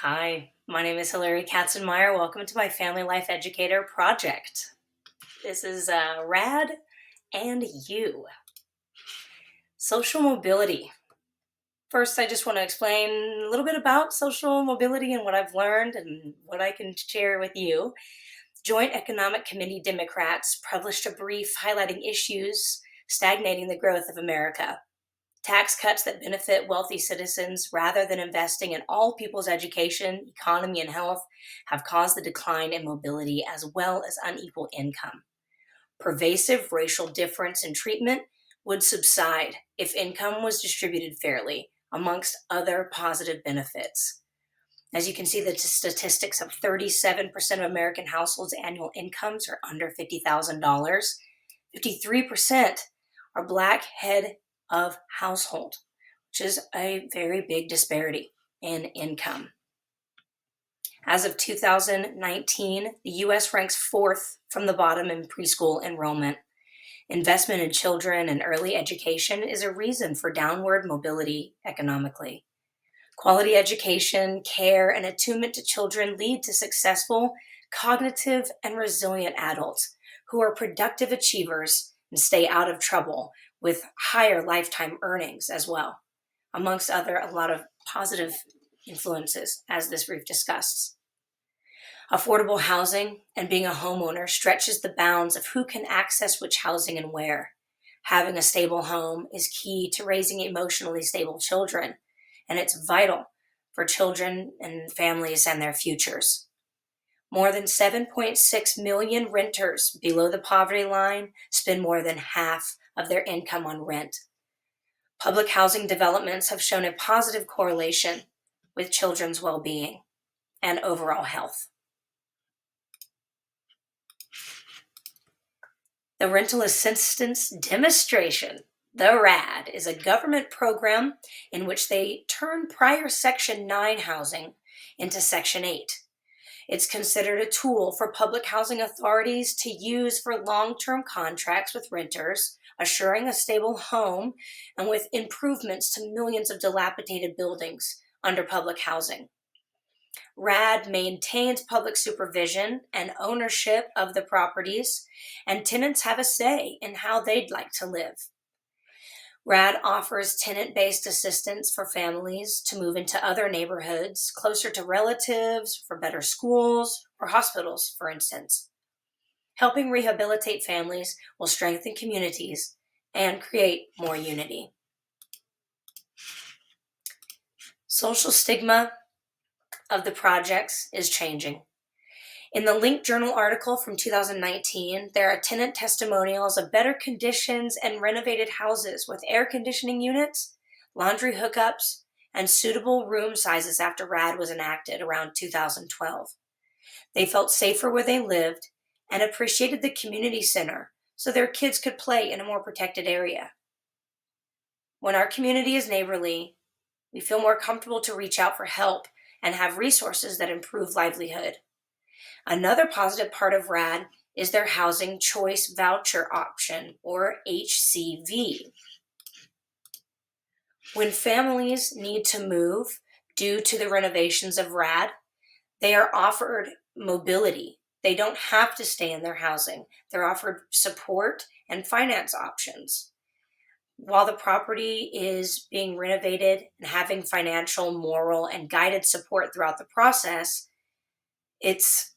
Hi, my name is Hilary Katzenmeyer. Welcome to my Family Life Educator project. This is Rad and You. Social mobility. First, I just want to explain a little bit about social mobility and what I've learned and what I can share with you. Joint Economic Committee Democrats published a brief highlighting issues stagnating the growth of America. Tax cuts that benefit wealthy citizens rather than investing in all people's education, economy, and health have caused the decline in mobility as well as unequal income. Pervasive racial difference in treatment would subside if income was distributed fairly, amongst other positive benefits. As you can see, the statistics of 37% of American households' annual incomes are under $50,000. 53% are Black head of household, which is a very big disparity in income. As of 2019, the U.S. ranks fourth from the bottom in preschool enrollment. Investment in children and early education is a reason for downward mobility economically. Quality education, care, and attunement to children lead to successful, cognitive, and resilient adults who are productive achievers and stay out of trouble with higher lifetime earnings as well, amongst a lot of positive influences, as this brief discussed. Affordable housing and being a homeowner stretches the bounds of who can access which housing and where. Having a stable home is key to raising emotionally stable children, and it's vital for children and families and their futures. More than 7.6 million renters below the poverty line spend more than half of their income on rent. Public housing developments have shown a positive correlation with children's well-being and overall health. The Rental Assistance Demonstration, the RAD, is a government program in which they turn prior Section 9 housing into Section 8. It's considered a tool for public housing authorities to use for long-term contracts with renters, assuring a stable home, and with improvements to millions of dilapidated buildings under public housing. RAD maintains public supervision and ownership of the properties, and tenants have a say in how they'd like to live. RAD offers tenant-based assistance for families to move into other neighborhoods, closer to relatives, for better schools, or hospitals, for instance. Helping rehabilitate families will strengthen communities and create more unity. Social stigma of the projects is changing. In the Link Journal article from 2019, there are tenant testimonials of better conditions and renovated houses with air conditioning units, laundry hookups, and suitable room sizes after RAD was enacted around 2012. They felt safer where they lived and appreciated the community center so their kids could play in a more protected area. When our community is neighborly, we feel more comfortable to reach out for help and have resources that improve livelihood. Another positive part of RAD is their Housing Choice Voucher Option, or HCV. When families need to move due to the renovations of RAD, they are offered mobility. They don't have to stay in their housing. They're offered support and finance options. While the property is being renovated and having financial, moral, and guided support throughout the process, it's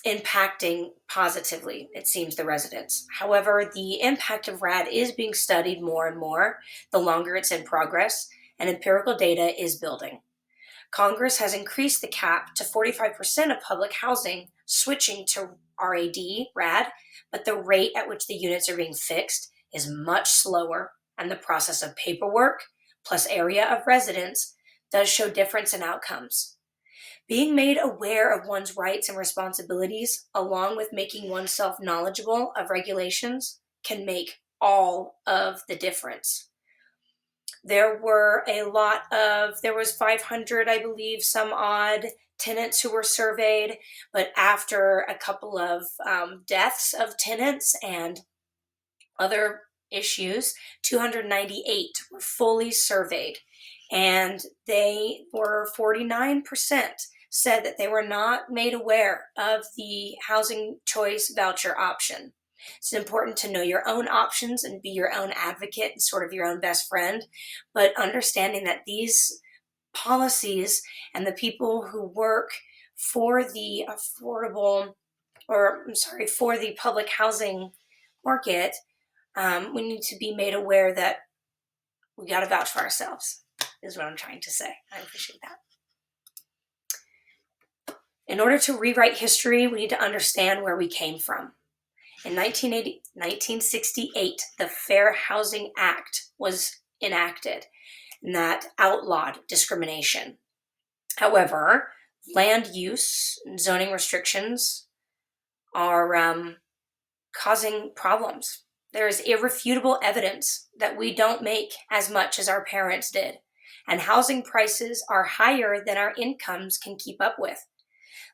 impacting positively, it seems, the residents. However, the impact of RAD is being studied more and more the longer it's in progress, and empirical data is building. Congress has increased the cap to 45% of public housing switching to RAD, but the rate at which the units are being fixed is much slower, and the process of paperwork plus area of residence does show difference in outcomes. Being made aware of one's rights and responsibilities, along with making oneself knowledgeable of regulations, can make all of the difference. There was 500, I believe, some odd tenants who were surveyed, but after a couple of deaths of tenants and other issues, 298 were fully surveyed. and they were 49% said that they were not made aware of the housing choice voucher option. It's important to know your own options and be your own advocate and sort of your own best friend, but understanding that these policies and the people who work for the for the public housing market, we need to be made aware that we got to vouch for ourselves, is what I'm trying to say. I appreciate that. In order to rewrite history, we need to understand where we came from. In 1968, the Fair Housing Act was enacted, and that outlawed discrimination. However, land use and zoning restrictions are causing problems. There is irrefutable evidence that we don't make as much as our parents did, and housing prices are higher than our incomes can keep up with.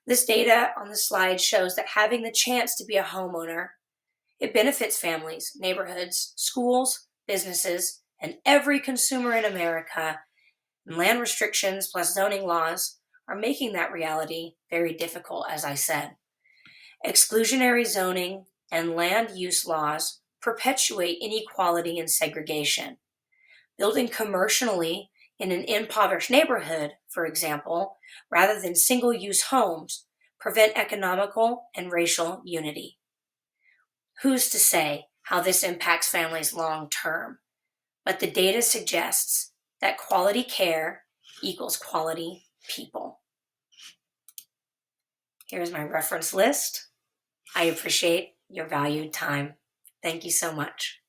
This data on the slide shows that having the chance to be a homeowner, it benefits families, neighborhoods, schools, businesses, and every consumer in America. And land restrictions plus zoning laws are making that reality very difficult, as I said. Exclusionary zoning and land use laws perpetuate inequality and segregation. Building commercially in an impoverished neighborhood, for example, rather than single-use homes, prevent economical and racial unity. Who's to say how this impacts families long term? But the data suggests that quality care equals quality people. Here's my reference list. I appreciate your valued time. Thank you so much.